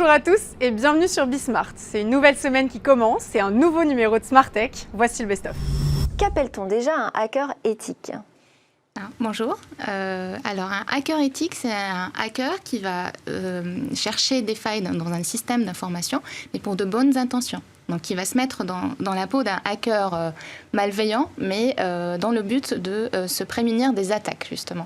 Bonjour à tous et bienvenue sur Bismart. C'est une nouvelle semaine qui commence, c'est un nouveau numéro de Smart Tech. Voici le best-of. Qu'appelle-t-on déjà un hacker éthique ? Bonjour. Alors, un hacker éthique, c'est un hacker qui va chercher des failles dans un système d'information, mais pour de bonnes intentions. Donc, il va se mettre dans la peau d'un hacker malveillant, mais dans le but de se prémunir des attaques, justement.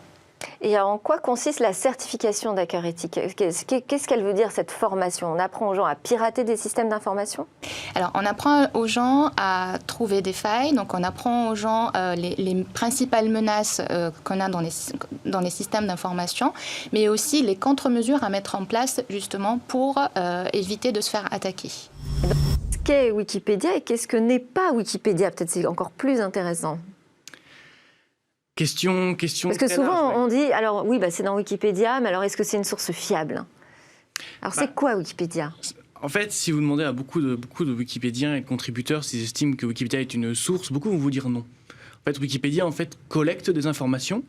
Et en quoi consiste la certification d'hacker éthique ? Qu'est-ce qu'elle veut dire, cette formation ? On apprend aux gens à pirater des systèmes d'information ? Alors, on apprend aux gens à trouver des failles. Donc, on apprend aux gens les principales menaces qu'on a dans les systèmes d'information, mais aussi les contre-mesures à mettre en place, justement, pour éviter de se faire attaquer. Qu'est-ce qu'est Wikipédia et qu'est-ce que n'est pas Wikipédia ? Peut-être c'est encore plus intéressant. Question. Parce que souvent, on dit, alors oui, c'est dans Wikipédia, mais alors est-ce que c'est une source fiable ? Alors c'est quoi Wikipédia ? En fait, si vous demandez à beaucoup de Wikipédiens et de contributeurs s'ils estiment que Wikipédia est une source, beaucoup vont vous dire non. En fait, Wikipédia collecte des informations,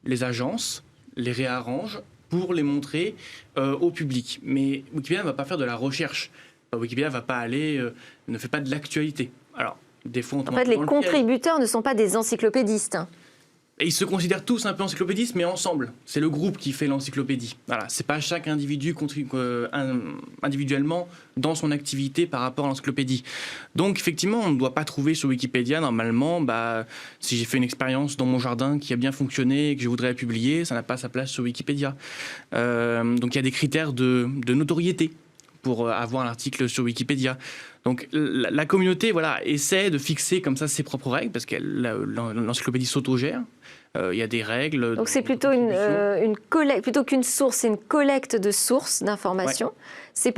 les agence, les réarrange pour les montrer au public. Mais Wikipédia ne va pas faire de la recherche. Wikipédia ne fait pas de l'actualité. Alors, des fois, en fait, les contributeurs ne sont pas des encyclopédistes. Et ils se considèrent tous un peu encyclopédistes, mais ensemble. C'est le groupe qui fait l'encyclopédie. Voilà, c'est pas chaque individu individuellement dans son activité par rapport à l'encyclopédie. Donc, effectivement, on ne doit pas trouver sur Wikipédia, normalement, si j'ai fait une expérience dans mon jardin qui a bien fonctionné et que je voudrais la publier, ça n'a pas sa place sur Wikipédia. Donc, il y a des critères de notoriété pour avoir un article sur Wikipédia. Donc la communauté essaie de fixer comme ça ses propres règles, parce que l'encyclopédie s'autogère. Il y a des règles. Donc c'est plutôt une collecte, plutôt qu'une source, c'est une collecte de sources d'informations. Ouais. C'est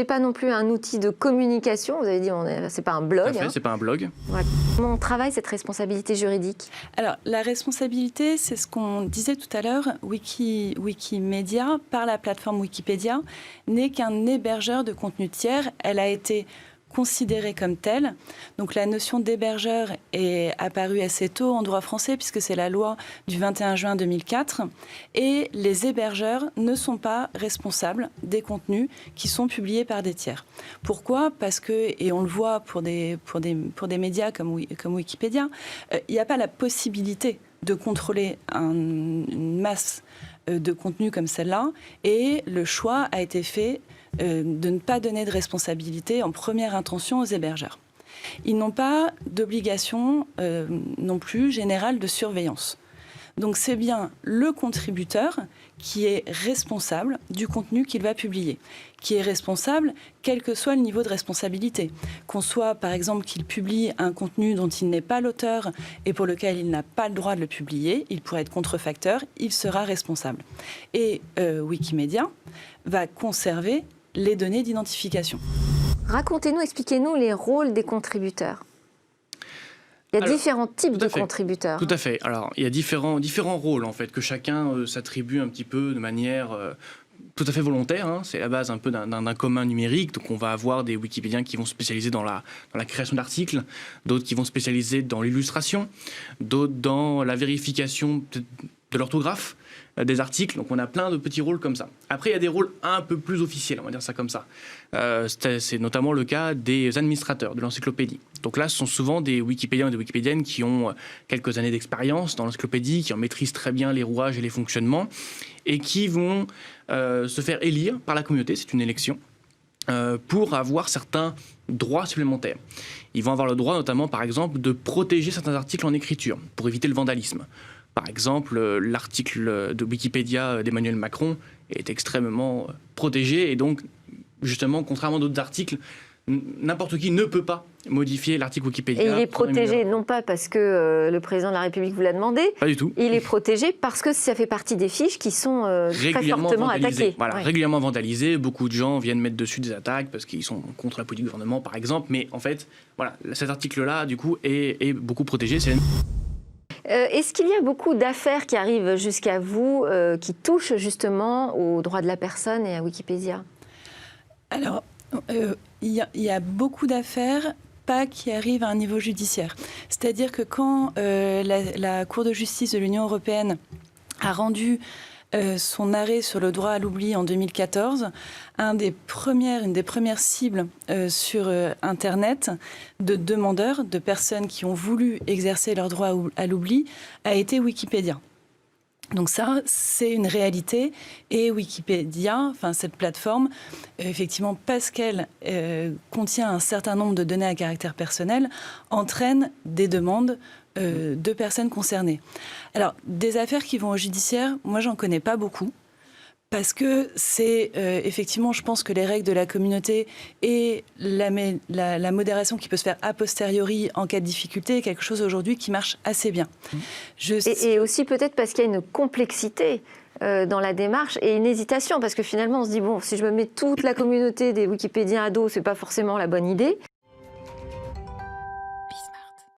pas non plus un outil de communication. Vous avez dit, c'est pas un blog. Tout à fait, c'est pas un blog. Ouais. Comment on travaille cette responsabilité juridique ? Alors la responsabilité, c'est ce qu'on disait tout à l'heure. Wikimedia, par la plateforme Wikipédia, n'est qu'un hébergeur de contenu tiers. Elle a été considérée comme telle. Donc la notion d'hébergeur est apparue assez tôt en droit français, puisque c'est la loi du 21 juin 2004. Et les hébergeurs ne sont pas responsables des contenus qui sont publiés par des tiers. Pourquoi ? Parce que, et on le voit pour des médias comme Wikipédia, il n'y a pas la possibilité de contrôler une masse de contenus comme celle-là. Et le choix a été fait de ne pas donner de responsabilité en première intention aux hébergeurs. Ils n'ont pas d'obligation non plus générale de surveillance. Donc c'est bien le contributeur qui est responsable du contenu qu'il va publier, qui est responsable quel que soit le niveau de responsabilité. Qu'on soit par exemple qu'il publie un contenu dont il n'est pas l'auteur et pour lequel il n'a pas le droit de le publier, il pourrait être contrefacteur, il sera responsable. Et Wikimedia va conserver les données d'identification. Racontez-nous, expliquez-nous les rôles des contributeurs. Il y a différents types de contributeurs. Tout à fait. Alors, il y a différents rôles, en fait, que chacun s'attribue un petit peu de manière tout à fait volontaire. C'est la base un peu d'un commun numérique. Donc, on va avoir des Wikipédiens qui vont se spécialiser dans la création d'articles, d'autres qui vont se spécialiser dans l'illustration, d'autres dans la vérification de l'orthographe des articles. Donc on a plein de petits rôles comme ça. Après, il y a des rôles un peu plus officiels, on va dire ça comme ça. C'est notamment le cas des administrateurs de l'encyclopédie. Donc là, ce sont souvent des Wikipédiens et des Wikipédiennes qui ont quelques années d'expérience dans l'encyclopédie, qui en maîtrisent très bien les rouages et les fonctionnements, et qui vont se faire élire par la communauté, c'est une élection, pour avoir certains droits supplémentaires. Ils vont avoir le droit, notamment, par exemple, de protéger certains articles en écriture, pour éviter le vandalisme. Par exemple, l'article de Wikipédia d'Emmanuel Macron est extrêmement protégé et donc, justement, contrairement à d'autres articles, n'importe qui ne peut pas modifier l'article Wikipédia. Et il est protégé non pas parce que le président de la République vous l'a demandé. Pas du tout. Il est protégé parce que ça fait partie des fiches qui sont très fortement attaquées. Voilà, ouais. Régulièrement vandalisées. Beaucoup de gens viennent mettre dessus des attaques parce qu'ils sont contre la politique du gouvernement, par exemple. Mais en fait, voilà, cet article-là, du coup, est beaucoup protégé. Est-ce qu'il y a beaucoup d'affaires qui arrivent jusqu'à vous, qui touchent justement aux droits de la personne et à Wikipédia ? Alors, il y a beaucoup d'affaires, pas qui arrivent à un niveau judiciaire. C'est-à-dire que quand la Cour de justice de l'Union européenne a rendu son arrêt sur le droit à l'oubli en 2014, une des premières cibles sur Internet de demandeurs, de personnes qui ont voulu exercer leur droit à l'oubli, a été Wikipédia. Donc ça, c'est une réalité. Et Wikipédia, cette plateforme, effectivement, parce qu'elle contient un certain nombre de données à caractère personnel, entraîne des demandes de personnes concernées. Alors, des affaires qui vont au judiciaire, moi, j'en connais pas beaucoup. Parce que c'est effectivement, je pense que les règles de la communauté et la modération qui peut se faire a posteriori en cas de difficulté est quelque chose aujourd'hui qui marche assez bien. Et aussi peut-être parce qu'il y a une complexité dans la démarche et une hésitation, parce que finalement on se dit, bon, si je me mets toute la communauté des Wikipédiens à dos, c'est pas forcément la bonne idée.